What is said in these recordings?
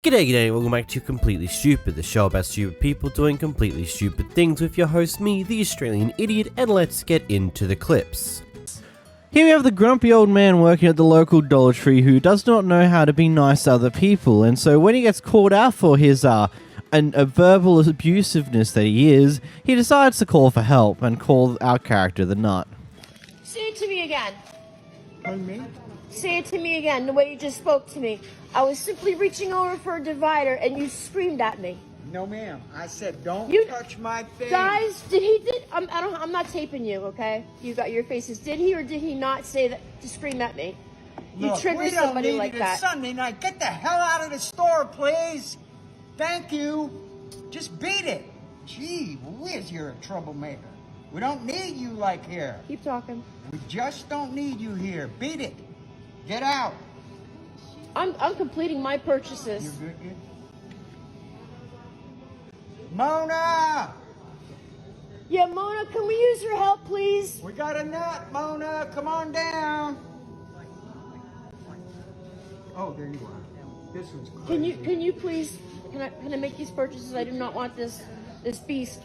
G'day, welcome back to Completely Stupid, the show about stupid people doing completely stupid things with your host, me, the Australian idiot, and let's get into the clips. Here we have the grumpy old man working at the local Dollar Tree who does not know how to be nice to other people, and so when he gets called out for his a verbal abusiveness that he is, he decides to call for help and call our character the nut. Say it to me again. Pardon me? Say it to me again, the way you just spoke to me. I was simply reaching over for a divider and you screamed at me. No, ma'am. I said don't touch my face. Guys, I'm not taping you, okay? You got your faces. Did he or did he not say that to scream at me? You Look, trigger we don't somebody need like it. that. It's Sunday night. Get the hell out of the store, please. Thank you. Just beat it. Gee whiz, you're a troublemaker. We don't need you like here. Keep talking. We just don't need you here. Beat it. Get out. I'm completing my purchases. You're good. Mona! Yeah, Mona, can we use your help, please? We got a nut, Mona. Come on down. Oh, there you are. This one's crazy. Can you please can I make these purchases? I do not want this beast.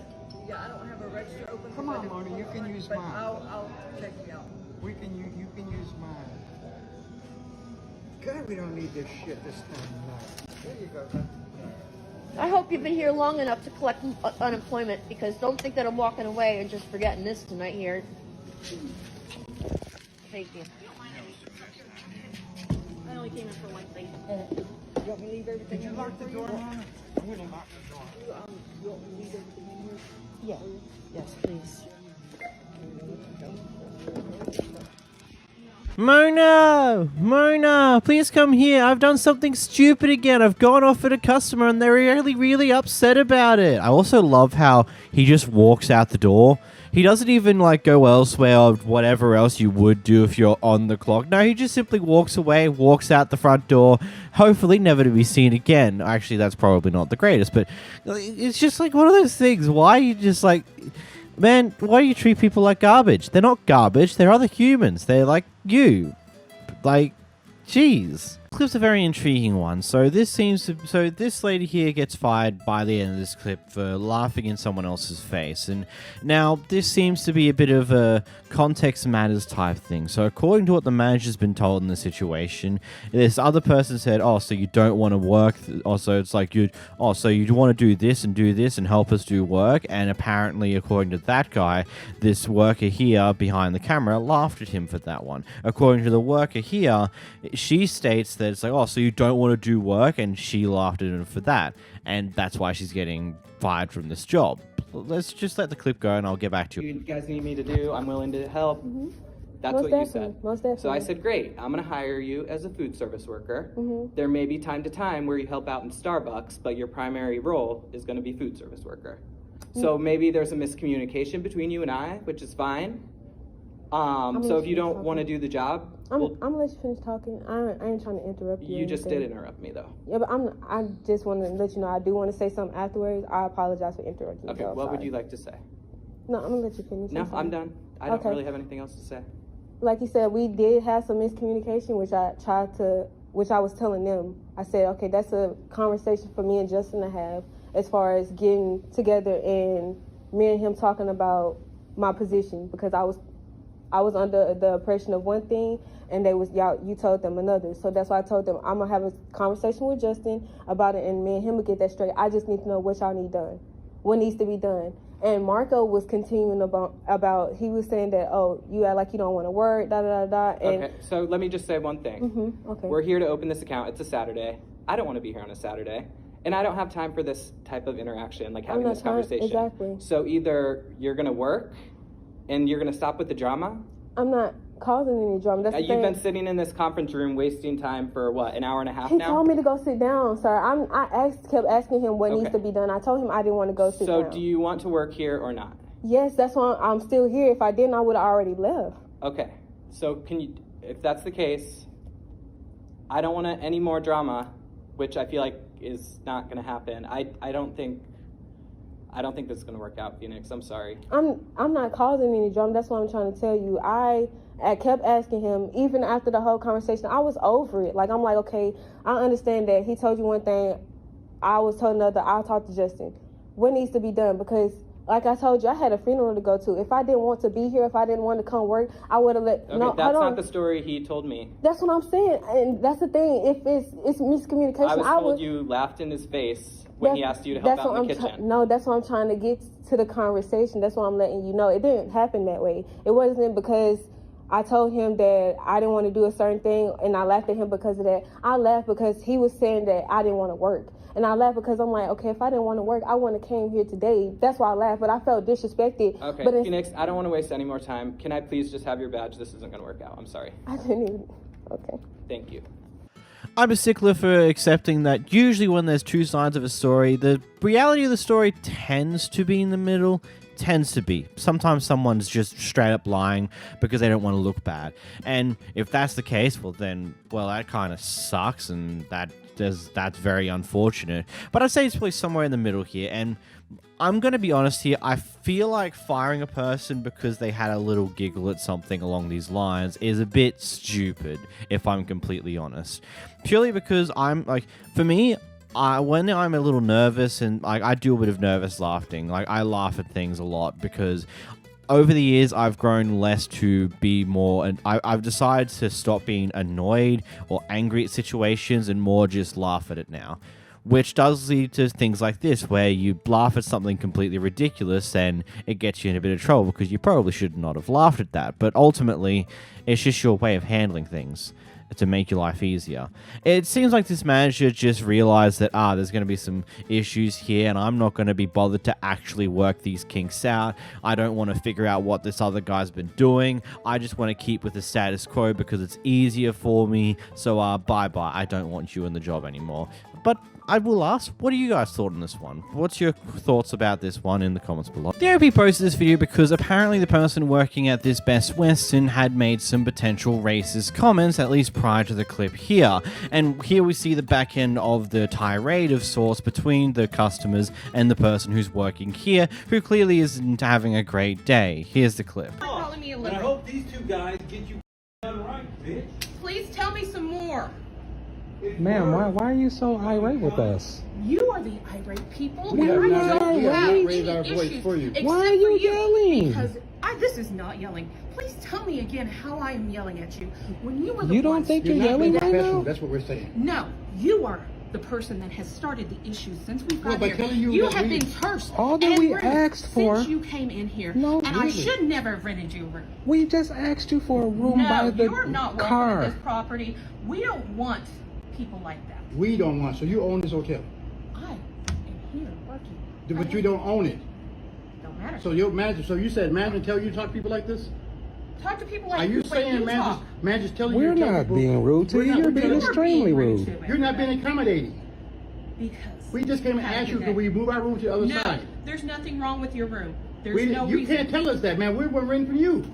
Yeah, I don't have a register open. Come on, Mona, you can use mine. I'll check you out. You can use mine. God, we don't need this shit this time of night. There you go. I hope you've been here long enough to collect unemployment, because don't think that I'm walking away and just forgetting this tonight here. Thank you. I only came in for one thing. You want me to leave everything Did you in lock the here door, for you? Mona? I'm gonna lock the door. You want me to leave everything in here? Yeah. Yes, please. Mona, please come here. I've done something stupid again. I've gone off at a customer and they're really upset about it. I also love how he just walks out the door. He doesn't even go elsewhere or whatever else you would do if you're on the clock. No, he just simply walks away, walks out the front door, hopefully never to be seen again. Actually, that's probably not the greatest, but it's just one of those things. Why you just man, why do you treat people like garbage? They're not garbage. They're other humans. They're like you. Jeez. This clip's a very intriguing one. So this lady here gets fired by the end of this clip for laughing in someone else's face. And now this seems to be a bit of a context matters type thing. So according to what the manager's been told in the situation, this other person said, oh, so you don't want to work. Also, it's so you want to do this and help us do work. And apparently, according to that guy, this worker here behind the camera laughed at him for that one. According to the worker here, she states that it's so you don't want to do work, and she laughed at him for that, and that's why she's getting fired from this job. Let's just let the clip go and I'll get back to you. You guys need me to do, I'm willing to help. Mm-hmm. That's Most what definitely. you said. Most definitely. So I said, great, I'm going to hire you as a food service worker. Mm-hmm. There may be time to time where you help out in Starbucks, but your primary role is going to be food service worker. So maybe there's a miscommunication between you and I, which is fine. So if you don't want to do the job, I'm gonna let you finish talking. I ain't trying to interrupt you. You just did interrupt me though. Yeah, but I just want to let you know I do want to say something afterwards. I apologize for interrupting you. Okay, what would you like to say? No, I'm gonna let you finish. No, I'm done. I don't really have anything else to say. Like you said, we did have some miscommunication, which I was telling them. I said, okay, that's a conversation for me and Justin to have, as far as getting together and me and him talking about my position, because I was under the impression of one thing, and you told them another. So that's why I told them I'm gonna have a conversation with Justin about it, and me and him will get that straight. I just need to know what y'all need done, what needs to be done. And Marco was continuing about he was saying that, oh, you act like you don't want to work, da da da da. And Okay, so let me just say one thing. Mm-hmm, okay. We're here to open this account. It's a Saturday. I don't want to be here on a Saturday. And I don't have time for this type of interaction, having this conversation. Exactly. So either you're going to work and you're going to stop with the drama. I'm not causing any drama. That's the You've thing. been sitting in this conference room wasting time for what, an hour and a half He now? told me to go sit down, sir. I kept asking him what needs to be done. I told him I didn't want to go sit down. So do you want to work here or not? Yes, that's why I'm still here. If I didn't, I would have already left. Okay. So if that's the case, I don't want any more drama, which I feel like is not going to happen. I don't think this is going to work out, Phoenix. I'm sorry. I'm not causing any drama. That's what I'm trying to tell you. I I kept asking him, even after the whole conversation, I was over it. Like, I'm like, okay, I understand that he told you one thing, I was told another, I'll talk to Justin. What needs to be done? Because, like I told you, I had a funeral to go to. If I didn't want to be here, if I didn't want to come work, I would have let... Okay, no, that's hold not on. the story he told me. That's what I'm saying. And that's the thing. If it's miscommunication, I was told you laughed in his face when he asked you to help out in the kitchen. No, that's what I'm trying to get to the conversation. That's what I'm letting you know. It didn't happen that way. It wasn't because I told him that I didn't want to do a certain thing and I laughed at him because of that. I laughed because he was saying that I didn't want to work. And I laughed because I'm like, okay, if I didn't want to work, I wouldn't have came here today. That's why I laughed, but I felt disrespected. Okay, but Phoenix, I don't want to waste any more time. Can I please just have your badge? This isn't going to work out. I'm sorry. I didn't even... Okay. Thank you. I'm a stickler for accepting that usually when there's two sides of a story, the reality of the story tends to be in the middle. Tends to be. Sometimes someone's just straight up lying because they don't want to look bad. And if that's the case, well, that kind of sucks, and that's very unfortunate. But I'd say it's probably somewhere in the middle here. And I'm going to be honest here. I feel like firing a person because they had a little giggle at something along these lines is a bit stupid, if I'm completely honest. Purely because I'm like, for me, when I'm a little nervous and like I do a bit of nervous laughing, like I laugh at things a lot because over the years I've grown less to be more, and I've decided to stop being annoyed or angry at situations and more just laugh at it now. Which does lead to things like this, where you laugh at something completely ridiculous and it gets you in a bit of trouble because you probably should not have laughed at that. But ultimately, it's just your way of handling things to make your life easier. It seems like this manager just realized that, there's going to be some issues here and I'm not going to be bothered to actually work these kinks out. I don't want to figure out what this other guy's been doing. I just want to keep with the status quo because it's easier for me. So, bye-bye. I don't want you in the job anymore. But I will ask, what do you guys thought on this one? What's your thoughts about this one in the comments below? The OP posted this video because apparently the person working at this Best Western had made some potential racist comments, at least prior to the clip here. And here we see the back end of the tirade of sorts between the customers and the person who's working here, who clearly isn't having a great day. Here's the clip. Calling me a And I liberal. hope these two guys get you done right, bitch. Please tell me some more. Ma'am, why are you so irate with us? You are the irate people. We and are I not don't irate. have We any raise our voice issues for you. except Why are for you yelling? Because this is not yelling. Please tell me again how I am yelling at you. When you were the You don't ones- think you're yelling right now? That's what we're saying. No, you are the person that has started the issues since we've got by here. telling you that have we- been terse All that and we rude asked for- since you came in here. No, and I really. should never have rented you a room. We just asked you for a room No, by the you're not welcome car. at this property. We don't want people like that. We don't want, so you own this hotel. I am here working. But you don't own it. Don't matter. So your manager, so you said manager tell you to talk to people like this? Talk to people like Are you the way saying talk. manager's telling We're you to tell not people? being rude to We're you. not- You're we're being not- extremely rude. to You're not being accommodating. Because We just came and Have a asked you, good could day. we move our room to the other no, side? there's nothing wrong with your room. There's We, no you reason. can't tell us that, man. We weren't renting from you.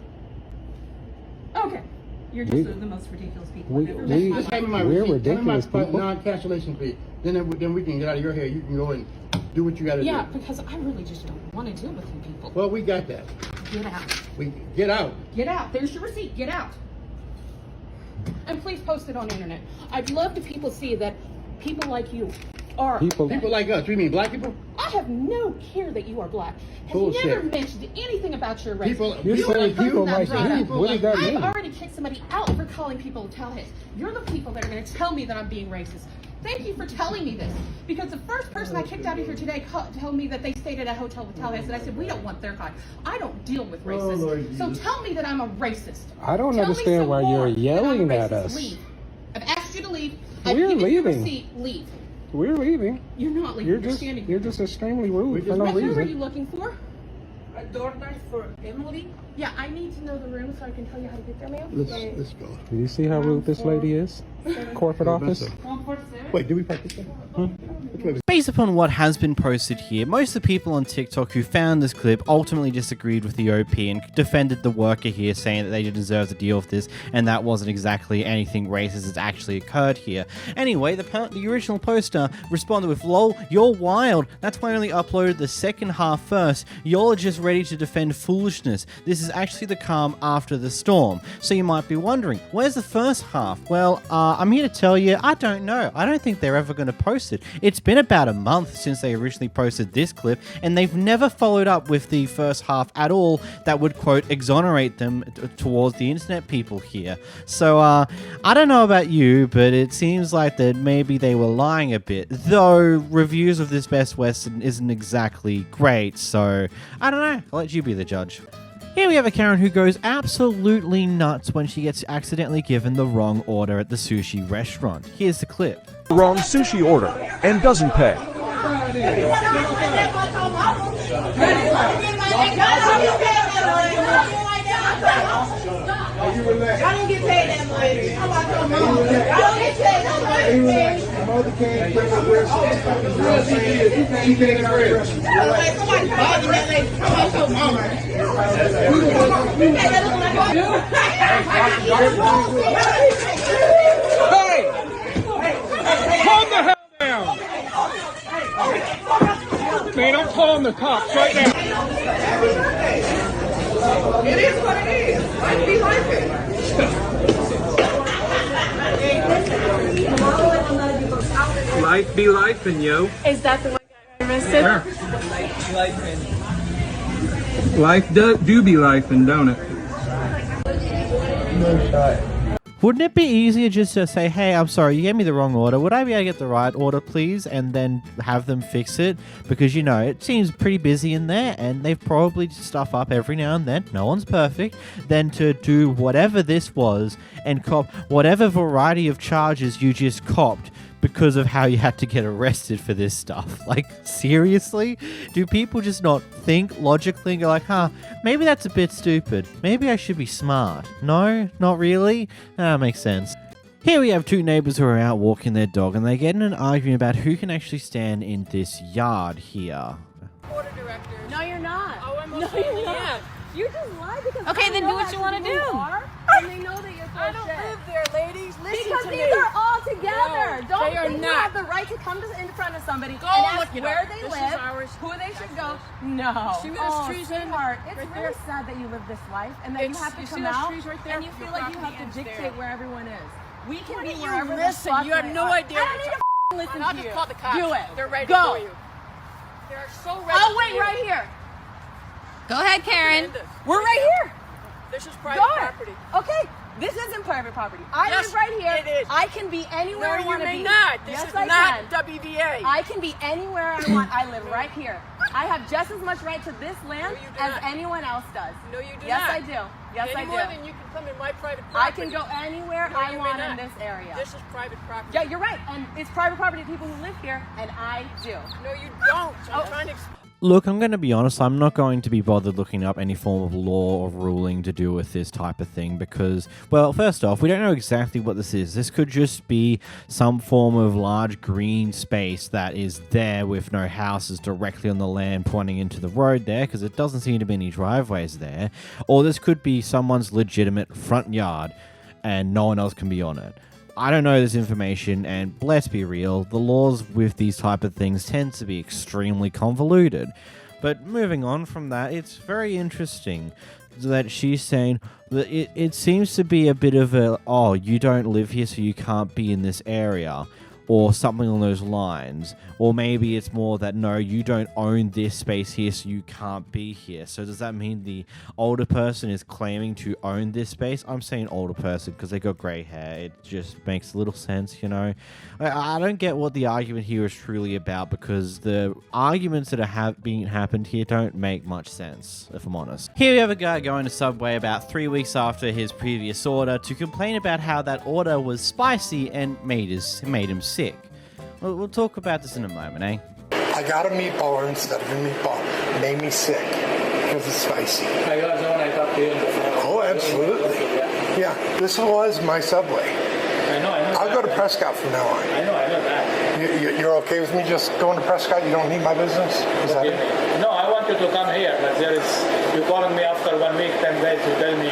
Okay, you're just We- the most ridiculous people we- I've ever we- met in my Just hand me life. my We're receipt. Tell me ridiculous my people. non-cancellation fee. Then we can get out of your hair. You can go and do what you got to Yeah, do. because I really just don't want to deal with you people. Well, we got that. Get out. We get out. Get out. There's your receipt. Get out. And please post it on the internet. I'd love to people see that people like you are. People- People like us. You mean black people? I have no care that you are black. Have Bullshit. never mentioned anything about your race. People- You're People saying like you, people that like brought you. up. What does that I've mean? already kicked somebody out for calling people towelheads. You're the people that are going to tell me that I'm being racist. Thank you for telling me this. Because the first person I kicked out of here today told me that they stayed at a hotel with towelheads, and I said, we don't want their kind. I don't deal with racists. Lord So Jesus. tell me that I'm a racist. I don't Tell me understand some why more you're that yelling I'm at racist. us. Leave. I've asked you to leave. We're I've given you a leaving. receipt. Leave. We're leaving. You're not leaving. You're standing You're here. just extremely rude for just- no What room are you reason. looking for? A DoorDash for Emily. Yeah, I need to know the room so I can tell you how to get there, ma'am. Let's go. Do you see how rude this lady is? Corporate office? 147. Wait, did we park this way? Hmm? Okay. Based upon what has been posted here, most of the people on TikTok who found this clip ultimately disagreed with the OP and defended the worker here, saying that they didn't deserve to deal with this and that wasn't exactly anything racist that's actually occurred here. Anyway, the original poster responded with, "Lol, you're wild. That's why I only uploaded the second half first. Y'all are just ready to defend foolishness. This is actually the calm after the storm." So you might be wondering, where's the first half? Well, I'm here to tell you, I don't know. I don't think they're ever going to post it. It's been about a month since they originally posted this clip, and they've never followed up with the first half at all that would, quote, exonerate them towards the internet people here. So, I don't know about you, but it seems like that maybe they were lying a bit, though reviews of this Best Western isn't exactly great, so I don't know. I'll let you be the judge. Here we have a Karen who goes absolutely nuts when she gets accidentally given the wrong order at the sushi restaurant. Here's the clip. Wrong sushi order and doesn't pay. I don't get paid that much. How about your mom? I don't get paid that much. Mother can't bring up real shit. She can't address. Somebody bothering that lady. How about your mama? Hey! Calm the hell down! Man, I'm calling the cops right now. It is what it is. Life be life. Life be lifing, yo. Is that the one I missed it? Sure. Life do be lifing, don't it? No shot. Wouldn't it be easier just to say, "Hey, I'm sorry, you gave me the wrong order. Would I be able to get the right order, please?" And then have them fix it? Because, you know, it seems pretty busy in there and they've probably stuff up every now and then. No one's perfect. Then to do whatever this was and cop whatever variety of charges you just copped because of how you had to get arrested for this stuff. Like, seriously? Do people just not think logically and go like, maybe that's a bit stupid. Maybe I should be smart. No, not really? That makes sense. Here we have two neighbors who are out walking their dog and they get in an argument about who can actually stand in this yard here. Order director. No, you're not. Oh, I'm No, you're not. You just lied because Okay, I then know do what that's you wanna who do. you are, and they know that you're full I of don't shit. live there, ladies. Listen Because to these me. are all together. No, Don't they are think you not. have the right to come in front of somebody Go and look ask it where up. they This is live, ours. who they should go. No. See where those Oh, trees are? sweetheart, it's Right really there? sad that you live this life and that you It's- have to you see come those out trees right there? and you feel Your like you have property to ends dictate there. where everyone is. We can What be are you wherever the missing? fuck You have we no are. idea I what don't need you're- to listen I'll to just you. call the cops. Do it. They're ready Go. for you. They're so ready I'll for wait you. right here. Go ahead, Karen. We're right here. This is private Go. property. Okay, this isn't private property. I Yes, live right here. it is. I can be anywhere No, I you want to may be. not. This Yes, is I not can. WVA. I can be anywhere I want. I live right here. I have just as much right to this land No, you do as not. anyone else does. No, you do yes, not. I do. Yes, Any I more do. than you can come in my private I property. can go anywhere No, I you may want in not. this area. This is private property. Yeah, you're right. And it's private property of people who live here, and I do. No, you don't. I'm trying to explain. Look, I'm going to be honest, I'm not going to be bothered looking up any form of law or ruling to do with this type of thing because, well, first off, we don't know exactly what this is. This could just be some form of large green space that is there with no houses directly on the land pointing into the road there because it doesn't seem to be any driveways there. Or this could be someone's legitimate front yard and no one else can be on it. I don't know this information, and let's be real, the laws with these type of things tend to be extremely convoluted. But moving on from that, it's very interesting that she's saying that it seems to be a bit of a, oh, you don't live here so you can't be in this area, or something along those lines. Or maybe it's more that, no, you don't own this space here so you can't be here. So does that mean the older person is claiming to own this space? I'm saying older person because they got grey hair. It just makes little sense, you know? I don't get what the argument here is truly about because the arguments that have been happened here don't make much sense, if I'm honest. Here we have a guy going to Subway about 3 weeks after his previous order to complain about how that order was spicy and made him sick. We'll talk about this in a moment, eh? I got a meatball instead of a meatball. It made me sick because it's spicy. I got the one I talked to you before. Oh, absolutely. Yeah, this was my Subway. I know. I'll go to Prescott from now on. I know that. You're okay with me just going to Prescott? You don't need my business? Is that it? No, I want you to come here, but you calling me after 1 week, 10 days, you tell me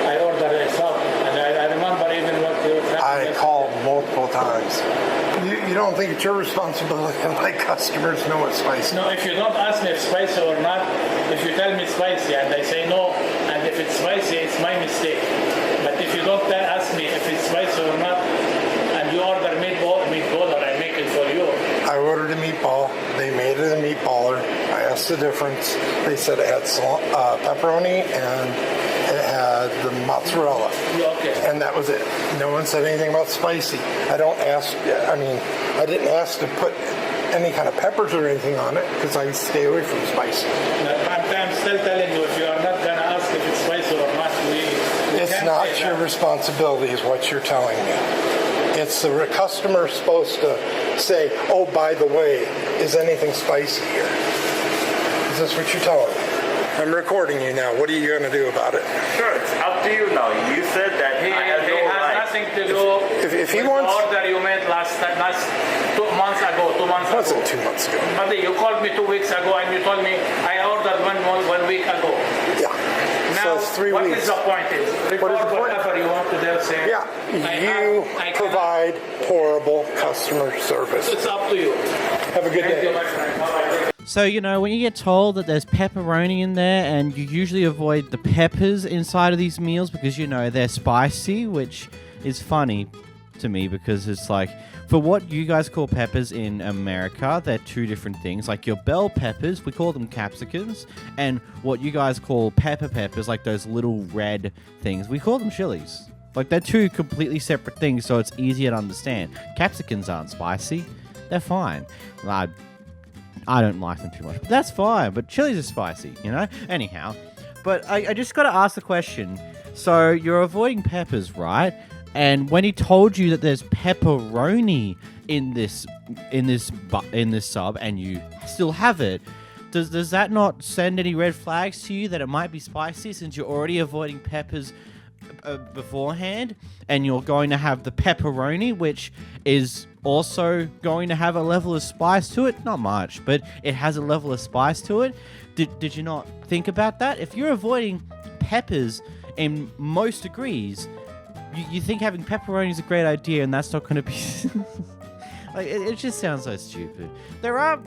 I ordered a sub, and I remember even what you said. I called multiple times. You don't think it's your responsibility to let customers know it's spicy? No, if you don't ask me if spicy or not, if you tell me it's spicy and I say no, and if it's spicy, it's my mistake. But if you don't ask me if it's spicy or not, and you order meatball or I make it for you. I ordered a meatball. They made it a meatballer. I asked the difference. They said it had pepperoni and it had the mozzarella. Okay. And that was it. No one said anything about spicy. I didn't ask to put any kind of peppers or anything on it because I stay away from spicy. I'm still telling you, if you are not going to ask if it's spicy or not, it's not your responsibility is what you're telling me. It's the customer supposed to say, oh, by the way, is anything spicy here? Is this what you're telling me? I'm recording you now. What are you going to do about it? Sure, it's up to you now. You said that he has nothing to do if he with wants, the order you made last 2 months ago. 2 months ago. Wasn't 2 months ago. But you called me 2 weeks ago and you told me I ordered 1 week ago. Yeah. Now, so it's 3 what weeks. is the point? Record whatever you want to do. Say, yeah, you provide horrible customer service. It's up to you. Have a good day. Thank you, my friend. Bye-bye. So, when you get told that there's pepperoni in there, and you usually avoid the peppers inside of these meals because, they're spicy, which is funny to me because it's like, for what you guys call peppers in America, they're two different things. Like your bell peppers, we call them capsicums, and what you guys call peppers, like those little red things, we call them chilies. Like, they're two completely separate things, so it's easier to understand. Capsicums aren't spicy. They're fine. I don't like them too much, but that's fine. But chilies are spicy, Anyhow, but I just got to ask the question. So you're avoiding peppers, right? And when he told you that there's pepperoni in this sub, and you still have it, does that not send any red flags to you that it might be spicy since you're already avoiding peppers beforehand, and you're going to have the pepperoni, which is also going to have a level of spice to it? Not much, but it has a level of spice to it. Did you not think about that? If you're avoiding peppers in most degrees, you think having pepperoni is a great idea, and that's not going to be... like, it just sounds so stupid. There are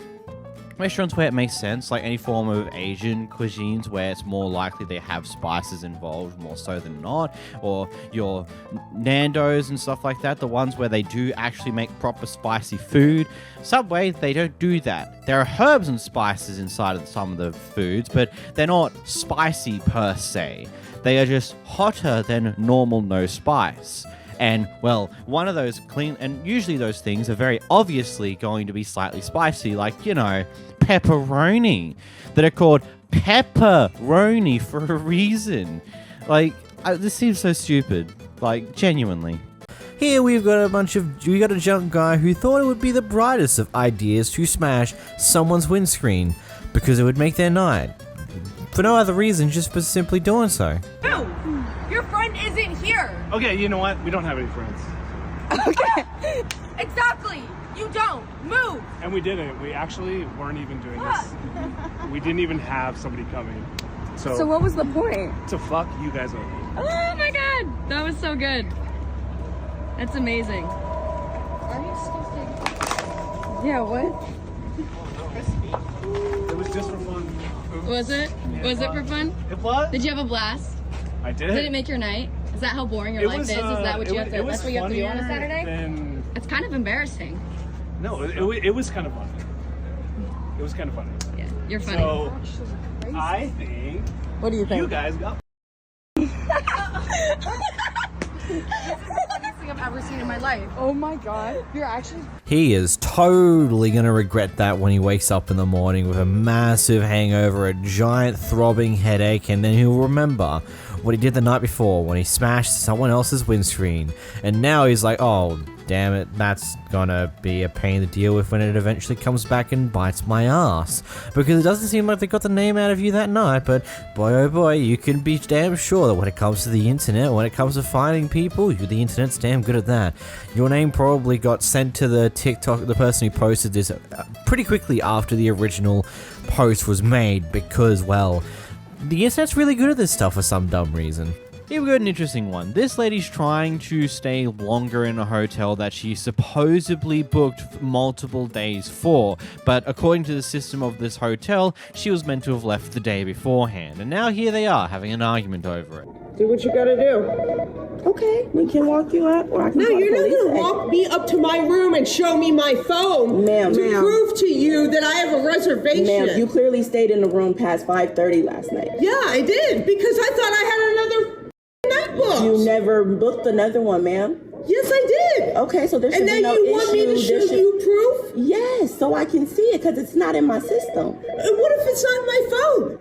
restaurants where it makes sense, like any form of Asian cuisines where it's more likely they have spices involved more so than not, or your Nando's and stuff like that, the ones where they do actually make proper spicy food. Subway, they don't do that. There are herbs and spices inside of some of the foods, but they're not spicy per se. They are just hotter than normal no spice. And, well, one of those and usually those things are very obviously going to be slightly spicy, like, pepperoni, that are called pepperoni for a reason. Like, this seems so stupid, like, genuinely. Here we got a junk guy who thought it would be the brightest of ideas to smash someone's windscreen because it would make their night. For no other reason, just for simply doing so. No! Your friend isn't here! Okay, you know what? We don't have any friends. Okay. Exactly! You don't! Move! And we didn't. We actually weren't even doing this. We didn't even have somebody coming. So what was the point? To fuck you guys over. Oh my god! That was so good. That's amazing. Are you disgusting? Yeah, what? It was just for fun. Was it? Yeah, was it for fun? It was. Did you have a blast? I did. Did it make your night? Is that how boring your life is? Is that what you have to? That's what you have to do on a Saturday? It's kind of embarrassing. No, it was kind of fun. It was kind of funny. Yeah, you're funny. So I think. What do you think? You guys got. This is the funniest thing I've ever seen in my life. Oh my god. You're actually... He is totally going to regret that when he wakes up in the morning with a massive hangover, a giant throbbing headache, and then he'll remember what he did the night before when he smashed someone else's windscreen. And now he's like, oh, damn it, that's gonna be a pain to deal with when it eventually comes back and bites my ass. Because it doesn't seem like they got the name out of you that night, but boy oh boy, you can be damn sure that when it comes to the internet, when it comes to finding people, the internet's damn good at that. Your name probably got sent to the TikTok, the person who posted this pretty quickly after the original post was made because, well, the internet's really good at this stuff for some dumb reason. Here we got an interesting one. This lady's trying to stay longer in a hotel that she supposedly booked multiple days for, but according to the system of this hotel, she was meant to have left the day beforehand, and now here they are having an argument over it. Do what you gotta do. Okay, we can walk you up, or I can No, call you're the not police. gonna walk me up to my room and show me my phone to prove to you that I have a reservation. Ma'am, you clearly stayed in the room past 5:30 last night. Yeah, I did, because I thought I had another night booked. You never booked another one, ma'am. Yes, I did. Okay, so there should and be then no you issue. want me to show you proof? Yes, so I can see it because it's not in my system. What if it's not my phone?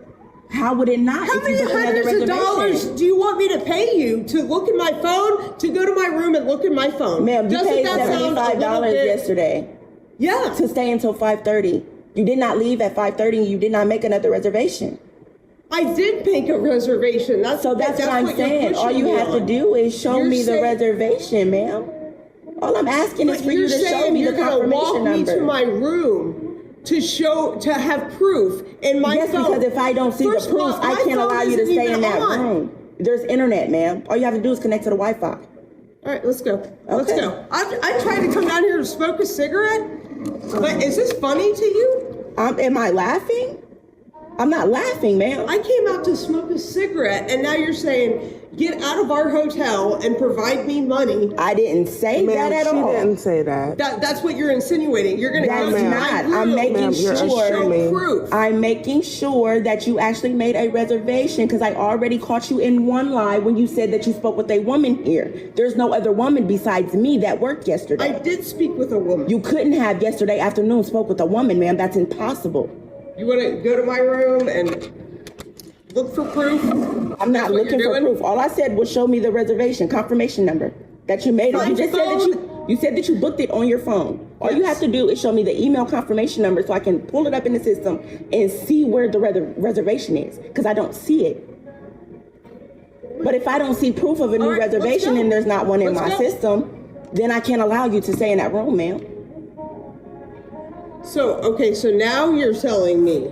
How would it not? How many hundreds of dollars do you want me to pay you to look at my phone, to go to my room and look at my phone? Ma'am, you Doesn't paid that sound a $75 little bit- yesterday. Yeah. To stay until 5:30. You did not leave at 5:30 and you did not make another reservation. I did make a reservation. That's what I'm saying. All you have to do is show me the reservation, ma'am. All I'm asking is for you to show me the confirmation walk me number. to my room to have proof in my yes, phone. because if I don't see First the proof, of all, I my can't phone allow you to isn't stay in even that on. room. There's internet, ma'am. All you have to do is connect to the Wi-Fi. All right, let's go. Let's go. I tried to come down here to smoke a cigarette, but is this funny to you? Am I laughing? I'm not laughing, ma'am. I came out to smoke a cigarette, and now you're saying, get out of our hotel and provide me money. I didn't say that at all. She didn't say that. That's what you're insinuating. You're going to go to my room I'm making and show proof. I'm making sure that you actually made a reservation because I already caught you in one lie when you said that you spoke with a woman here. There's no other woman besides me that worked yesterday. I did speak with a woman. You couldn't have yesterday afternoon spoke with a woman, ma'am. That's impossible. You want to go to my room and look for proof? I'm not looking for proof. All I said was show me the reservation confirmation number that you made. You just said that you said that you booked it on your phone. All you have to do is show me the email confirmation number so I can pull it up in the system and see where the reservation is because I don't see it. But if I don't see proof of a new reservation and there's not one in my system, then I can't allow you to stay in that room, ma'am. So now you're telling me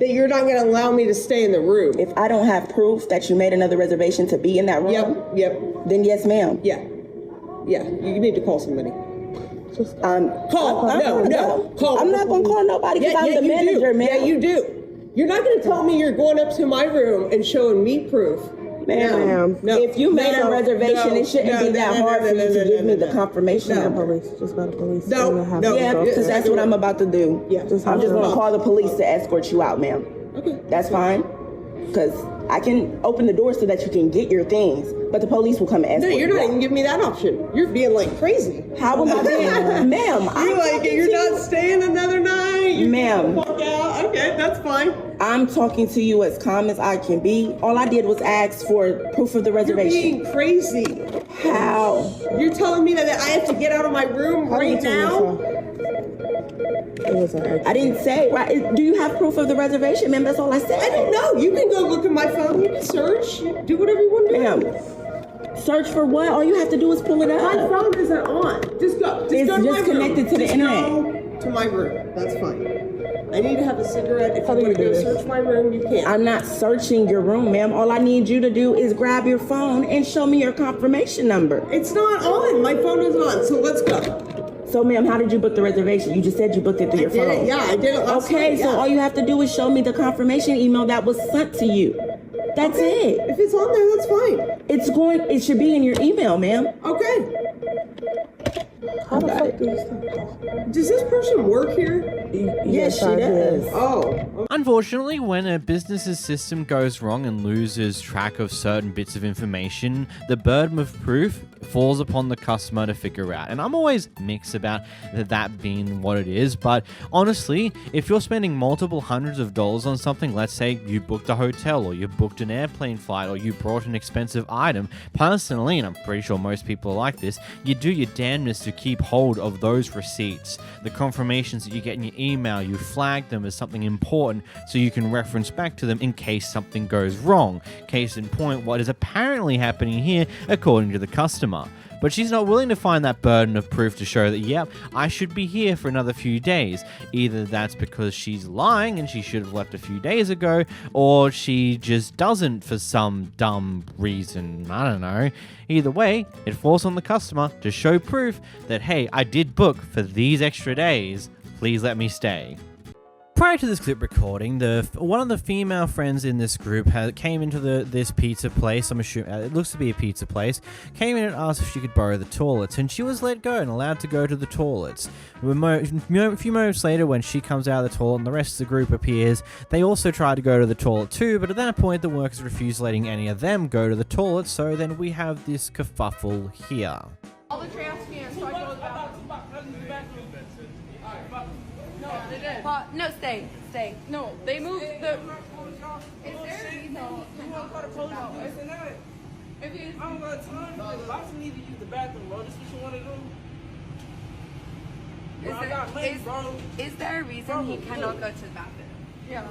that you're not going to allow me to stay in the room. If I don't have proof that you made another reservation to be in that room, then yes, ma'am. Yeah, you need to call somebody. Call. No. Call. I'm not going to call nobody because I'm the manager, ma'am. Yeah, you do. You're not going to tell me you're going up to my room and showing me proof. Ma'am, if you made a reservation, it shouldn't be that hard for you to give me the confirmation. Police. Just go to police. Yeah, because that's what I'm about to do. Yeah. I'm just going to call the police to escort you out, ma'am. Okay. That's fine. Because I can open the door so that you can get your things, but the police will come and escort you. No, you're not even giving me that option. You're being like crazy. How am I being? Ma'am, you're not staying another night. Ma'am. Walk out. Okay, that's fine. I'm talking to you as calm as I can be. All I did was ask for proof of the reservation. You're being crazy. How? You're telling me that I have to get out of my room right now? I didn't say. Right? Do you have proof of the reservation, ma'am? That's all I said. I don't know. You can go look at my phone. You can search. Do whatever you want to do. Ma'am, search for what? All you have to do is pull it up. My phone isn't on. Just go. It's go to just my connected room. to the internet. Go to my room. That's fine. I need to have a cigarette. If you want to go search my room, you can. I'm not searching your room, ma'am. All I need you to do is grab your phone and show me your confirmation number. It's not on. My phone is on. So let's go. So, ma'am, how did you book the reservation? You just said you booked it through your phone. Yeah, I did it last night. So all you have to do is show me the confirmation email that was sent to you. That's it. If it's on there, that's fine. It should be in your email, ma'am. Okay. How the fuck does this person work here? Yes, she does. Oh. Unfortunately, when a business's system goes wrong and loses track of certain bits of information, the burden of proof falls upon the customer to figure out. And I'm always mixed about that being what it is, but honestly, if you're spending multiple hundreds of dollars on something, let's say you booked a hotel or you booked an airplane flight or you brought an expensive item, personally, and I'm pretty sure most people are like this, you do your damnedest to keep hold of those receipts, the confirmations that you get in your email, you flag them as something important so you can reference back to them in case something goes wrong. Case in point, what is apparently happening here according to the customer. But she's not willing to find that burden of proof to show that, yep, I should be here for another few days. Either that's because she's lying and she should have left a few days ago, or she just doesn't for some dumb reason. I don't know. Either way, it falls on the customer to show proof that, hey, I did book for these extra days. Please let me stay. Prior to this clip recording, one of the female friends in this group came into this pizza place. I'm assuming it looks to be a pizza place. Came in and asked if she could borrow the toilets, and she was let go and allowed to go to the toilets. A few moments later, when she comes out of the toilet and the rest of the group appears, they also try to go to the toilet too. But at that point, the workers refuse letting any of them go to the toilet. So then we have this kerfuffle here. All the trash cans, so I go to the bathroom. No, they did. No, stay. No, they moved the... Is there a reason? No, you want to call the police? If you... I don't got time. Lots of need to use the bathroom, bro. This is what you want to do? Bro, I got money, bro. Is there a reason he cannot go to the bathroom? Yeah.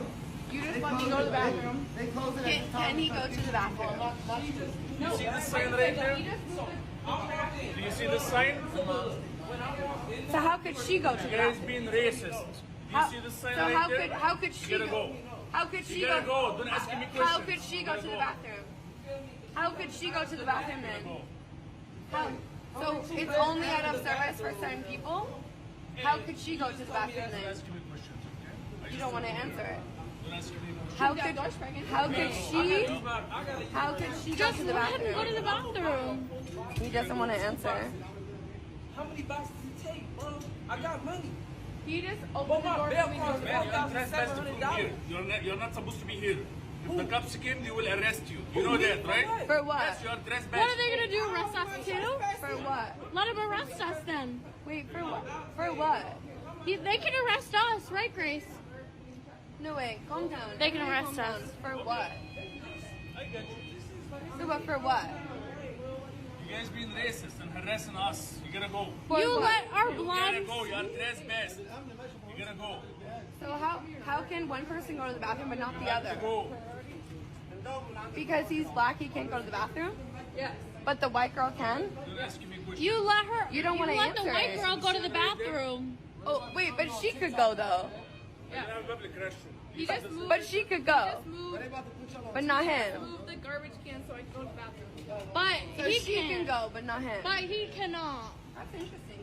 You just let me go to the bathroom. Can he go to the bathroom? You see this sign right there? Do you see this sign? So how could she go to the bathroom? He's being racist. You see this sign so right there? how could she go? How could she go? Don't ask me questions. How could she go to the bathroom? How could she go to the bathroom then? How? So it's only out of service for certain people? How could she go to the bathroom then? You don't want to answer it. How could she go to the bathroom? Go to the bathroom. He doesn't want to answer. How many boxes does it take, bro? I got money. He just opened the door for me to go to the bathroom. You're not supposed to be here. If the cops came, they will arrest you. You know that, right? For what? Yes, you're trespassing. What are they gonna do? Arrest us too? For what? Let them arrest us then. Wait, for what? For what? They can arrest us, right, Grace? No, wait, calm down. They can arrest us. For what? I got you. So what, for what? You guys being racist and harassing us. You gotta go. You let our You blood... gotta go. You're trespassing. You gotta go. So how can one person go to the bathroom but not the other? Go. Because he's black, he can't go to the bathroom? Yes. But the white girl can? Don't ask me questions. You let her... You don't want to answer let the white it. girl go to the bathroom. Oh, wait, but she could go though. Yeah. Public restroom. He just moved. But she could go. But not him. Moved the garbage can so I can go to the bathroom. But So he she can go, but not him. But he cannot. That's interesting.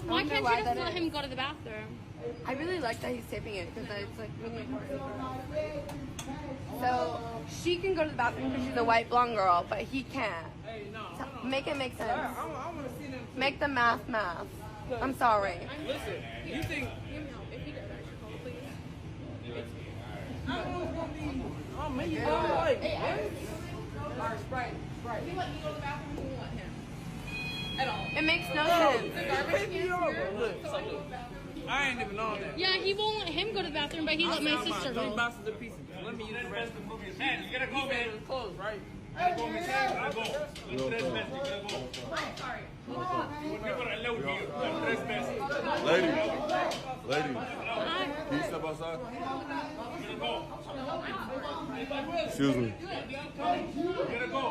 Why wonder can't why you just that let is. him go to the bathroom? I really like that he's taping it because it's like really important. So she can go to the bathroom because she's a white blonde girl, but he can't. Make it make sense. Make the math. I'm sorry. Listen, you think... If he does actually call the police. Oh, man, you don't like... Alright, Sprite. If you let me go to the bathroom, you won't let him. At all. It makes no sense. The garbage Pick me can's up, here, look. so I can go to the bathroom. I ain't even on that. Yeah, he won't let him go to the bathroom, but he let my sister 3 go. boxes of pieces. Let me use the rest. Man, you gotta go, man. It's closed, right? You gotta go, man. You gotta go. You're trespassing. You gotta go. Sorry. You were never allowed here. You're trespassing. Lady, can you step outside? You gotta go. Excuse me. You gotta go.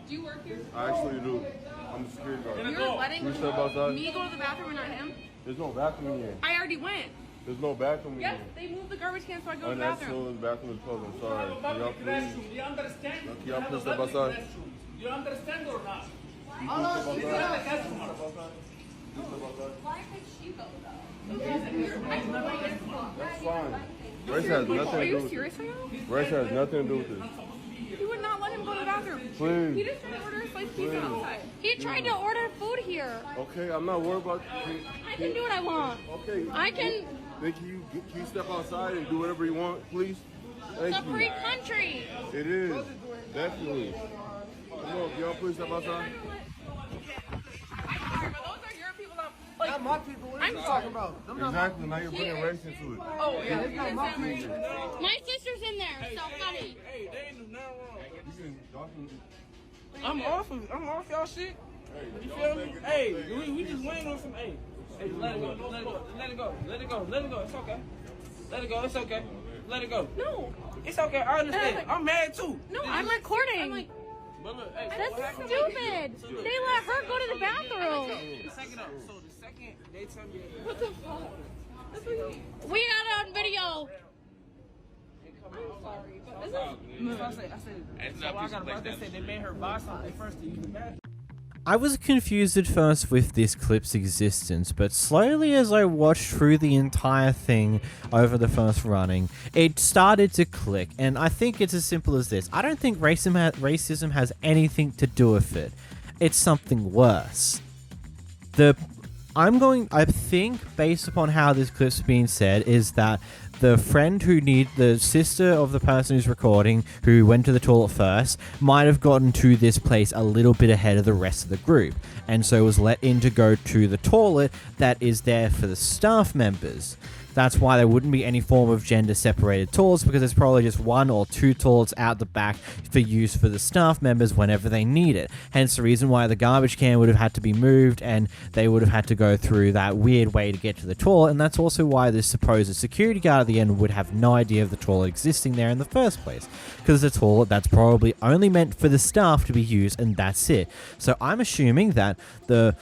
Do you work here? I actually do. I'm the security guard. You're letting Can you step outside? me go to the bathroom and not him? There's no bathroom in here. I already went. There's no bathroom in Yes, here. they moved the garbage can so I go to the And that's bathroom. still the bathroom is closed. I'm sorry. Can y'all Public restroom. please? Do you understand? Can y'all please step outside? Do you understand or not? Can you please step outside? Why could she go though? That's fine. Race has nothing Are to do you with serious this. right now? Race has nothing to do with this. You would not let him go to the bathroom. Please. He just tried to order us spicy pizza outside. He tried to order food here. Okay, I'm not worried about. I can do what I want. Okay. I can. Then can you step outside and do whatever you want, please? Thank It's a you. free country. It is. Definitely. Come on, can y'all please step outside? Not my people. What are you talking about? Exactly. Now you're bringing race into it. Oh, yeah. It's not my people. My sister's in there, so funny. Hey, they ain't do nothing wrong. You can. I'm off y'all shit. You feel me? Hey, we just waiting on some. Hey, let it go. It's okay. Let it go. It's okay. Let it go. No. It's okay. I understand. I'm mad too. No, I'm recording. But look, hey, That's stupid. They let her go to the bathroom. So the second they tell me. What the fuck? We got it on video. I'm sorry, but this is... I said, so I got about to say they made her buy something first to use the bathroom. I was confused at first with this clip's existence, but slowly as I watched through the entire thing over the first running, it started to click, and I think it's as simple as this. I don't think racism has anything to do with it. It's something worse. I think, based upon how this clip's being said, is that the sister of the person who's recording, who went to the toilet first, might have gotten to this place a little bit ahead of the rest of the group, and so was let in to go to the toilet that is there for the staff members. That's why there wouldn't be any form of gender-separated toilets, because there's probably just 1 or 2 toilets out the back for use for the staff members whenever they need it. Hence the reason why the garbage can would have had to be moved, and they would have had to go through that weird way to get to the toilet, and that's also why this supposed security guard at the end would have no idea of the toilet existing there in the first place, because it's a toilet that's probably only meant for the staff to be used, and that's it. So I'm assuming that the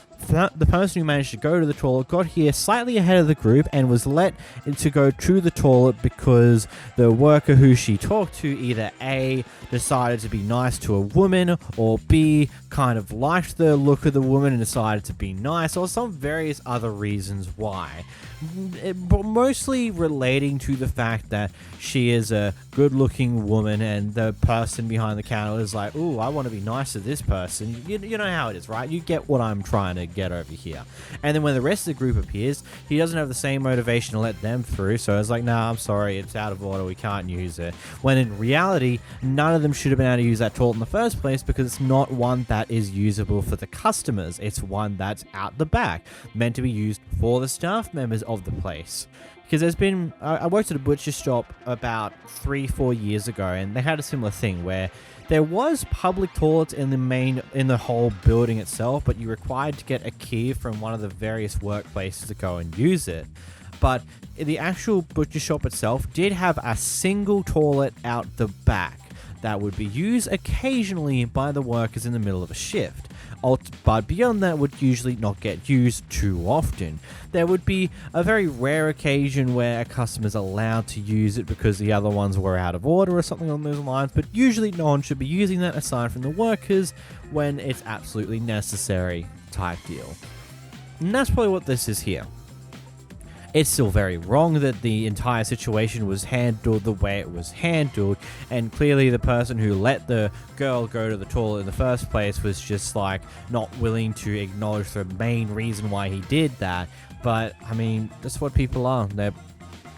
person who managed to go to the toilet got here slightly ahead of the group and was let to go to the toilet because the worker who she talked to either A, decided to be nice to a woman, or B, kind of liked the look of the woman and decided to be nice, or some various other reasons why. But mostly relating to the fact that she is a good-looking woman and the person behind the counter is like, ooh, I want to be nice to this person. You know how it is, right? You get what I'm trying to get over here. And then when the rest of the group appears, he doesn't have the same motivation to let them through, so it's like, nah, I'm sorry, it's out of order, we can't use it. When in reality, none of them should have been able to use that toilet in the first place, because it's not one that is usable for the customers. It's one that's out the back, meant to be used for the staff members of the place. Because there's been, I worked at a butcher shop about 3-4 years ago, and they had a similar thing where there was public toilets in the whole building itself, but you're required to get a key from one of the various workplaces to go and use it. But the actual butcher shop itself did have a single toilet out the back that would be used occasionally by the workers in the middle of a shift. But beyond that would usually not get used too often. There would be a very rare occasion where a customer's allowed to use it because the other ones were out of order or something along those lines, but usually no one should be using that aside from the workers when it's absolutely necessary type deal. And that's probably what this is here. It's still very wrong that the entire situation was handled the way it was handled, and clearly the person who let the girl go to the toilet in the first place was just like not willing to acknowledge the main reason why he did that. But I mean, that's what people are. They're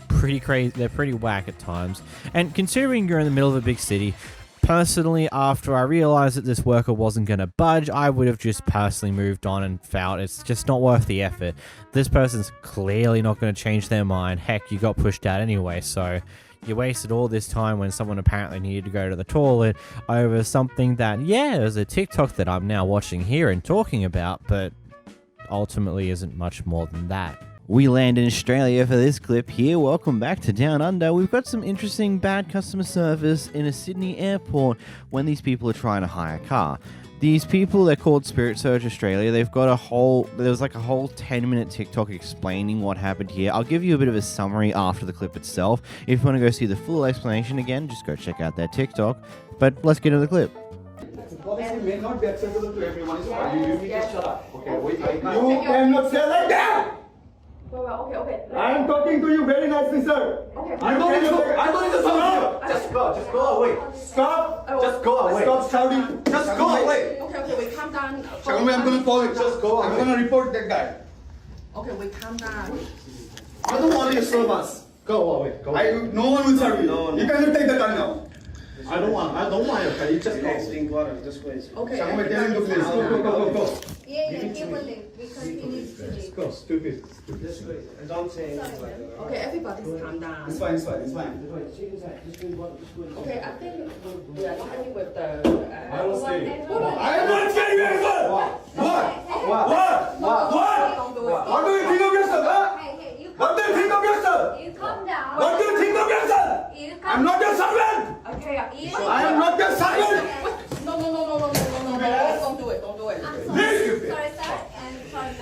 pretty crazy, they're pretty whack at times. And considering you're in the middle of a big city, personally, after I realized that this worker wasn't going to budge, I would have just personally moved on and felt it's just not worth the effort. This person's clearly not going to change their mind. Heck, you got pushed out anyway, so you wasted all this time when someone apparently needed to go to the toilet over something that, yeah, there's a TikTok that I'm now watching here and talking about, but ultimately isn't much more than that. We land in Australia for this clip here. Welcome back to Down Under. We've got some interesting bad customer service in a Sydney airport when these people are trying to hire a car. These people, they're called Spirit Search Australia. They've got there was like a whole 10-minute TikTok explaining what happened here. I'll give you a bit of a summary after the clip itself. If you want to go see the full explanation again, just go check out their TikTok. But let's get into the clip. The policy may not be acceptable to everyone. You need to shut up. Okay, wait. You cannot say like that! Okay. I am talking to you very nicely, sir. Okay. I'm going to stop. Just go away. Stop. Just go away. Stop shouting. Just go away. Okay, wait. calm down. Tell me I'm gonna call it. Just go. I'm gonna report that guy. Okay, wait, calm down. I don't want you to serve us. Go away. Go. No one will serve you. No. You cannot take the gun now. I don't want your car. You just go. Drink water. Just wait. Okay. Tell me, tell him to please. Go. Yeah, he will leave because he needs to leave. Go. Stupid. Just wait. And don't say anything like that. Okay, everybody's calm down. It's fine. Okay, I think we are happy with the. I don't stay. I am not getting anything. What do you think of yourself, huh? What do you think of yourself? You calm down. What do you think of yourself? I'm not your servant. Okay, I am not your servant. No. Don't do it. Sorry, sir. And sorry,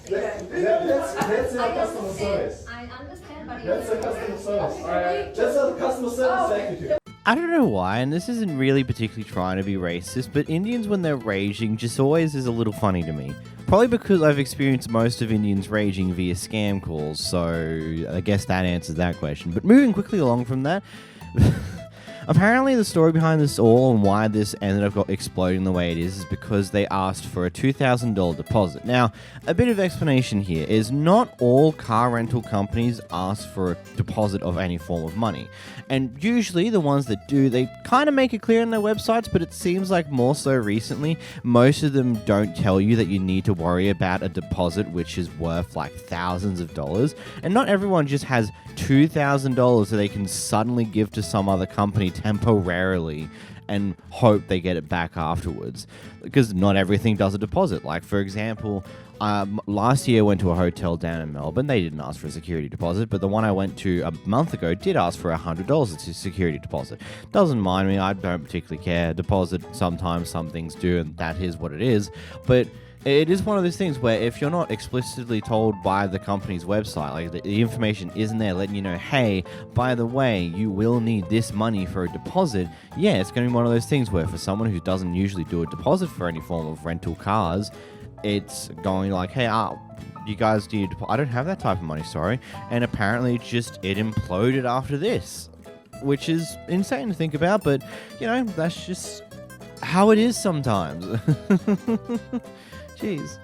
That's a customer service. I understand, but That's a customer service. Alright. That's a customer service executive. I don't know why, and this isn't really particularly trying to be racist, but Indians when they're raging just always is a little funny to me. Probably because I've experienced most of Indians raging via scam calls, so I guess that answers that question. But moving quickly along from that, apparently the story behind this all and why this ended up exploding the way it is because they asked for a $2,000 deposit. Now, a bit of explanation here is not all car rental companies ask for a deposit of any form of money. And usually the ones that do, they kind of make it clear on their websites, but it seems like more so recently, most of them don't tell you that you need to worry about a deposit which is worth like thousands of dollars. And not everyone just has $2,000 that they can suddenly give to some other company temporarily and hope they get it back afterwards, because not everything does a deposit. Like, for example, last year I went to a hotel down in Melbourne. They didn't ask for a security deposit, but the one I went to a month ago did ask for $100 as a security deposit. Doesn't mind me, I don't particularly care. Deposit, sometimes some things do, and that is what it is. But it is one of those things where if you're not explicitly told by the company's website, like the information isn't there letting you know, hey, by the way, you will need this money for a deposit, yeah, it's going to be one of those things where for someone who doesn't usually do a deposit for any form of rental cars, it's going like, hey, you guys do, I don't have that type of money, sorry. And apparently it imploded after this, which is insane to think about, but, you know, that's just how it is sometimes. Jeez.